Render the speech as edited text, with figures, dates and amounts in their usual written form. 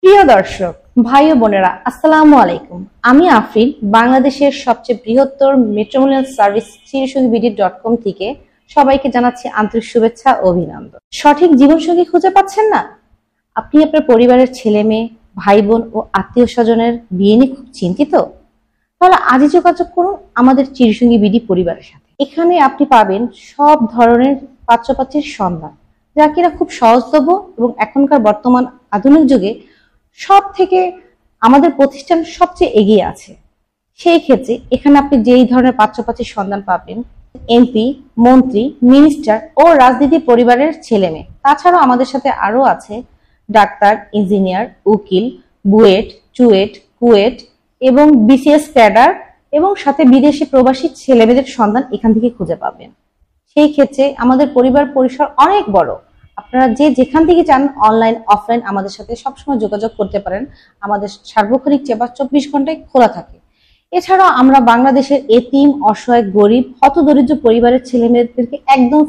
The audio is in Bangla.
প্রিয় দর্শক ভাই ও বোনেরা, আসসালামু আলাইকুম। আমি আফরিন, বাংলাদেশের সবচেয়ে বৃহত্তর ম্যাট্রিমোনিয়াল সার্ভিস চিরসঙ্গী.com থেকে সবাইকে জানাচ্ছি আন্তরিক শুভেচ্ছা ও অভিনন্দন। সঠিক জীবনসঙ্গী খুঁজে পাচ্ছেন না? আপনি আপনার পরিবারের ছেলে মেয়ে, ভাই বোন ও আত্মীয় স্বজনের বিয়ে নিয়ে খুব চিন্তিত? তাহলে আজই যোগাযোগ করুন আমাদের চিরসঙ্গী বিডি পরিবারের সাথে। এখানে আপনি পাবেন সব ধরনের পাত্রপাত্রীর সন্ধান, যা কিনা খুব সহজলভ্য এবং এখনকার বর্তমান আধুনিক যুগে সব থেকে আমাদের প্রতিষ্ঠান সবচেয়ে এগিয়ে আছে। সেই ক্ষেত্রে এখানে আপনি যেই ধরনের পাত্রপাত্রীর সন্ধান পাবেন, এমপি, মন্ত্রী, মিনিস্টার ও রাজনীতি পরিবারের ছেলে মেয়ে। তাছাড়াও আমাদের সাথে আরো আছে ডাক্তার, ইঞ্জিনিয়ার, উকিল, বুয়েট, চুয়েট, কুয়েট এবং বিসিএস ক্যাডার এবং সাথে বিদেশি প্রবাসী ছেলেমেয়েদের সন্ধান এখান থেকে খুঁজে পাবেন। সেই ক্ষেত্রে আমাদের পরিবার পরিসর অনেক বড়। আপনারা যে যেখান থেকে চান অনলাইন অফলাইন আমাদের সাথে সবসময় যোগাযোগ করতে পারেন। আমাদের সার্বক্ষণিক চেম্বার 24 ঘন্টায় খোলা থাকে। এছাড়াও আমরা বাংলাদেশের এতিম, অসহায়, গরিব, হতদরিদ্র পরিবারের ছেলে মেয়েদেরকে একদম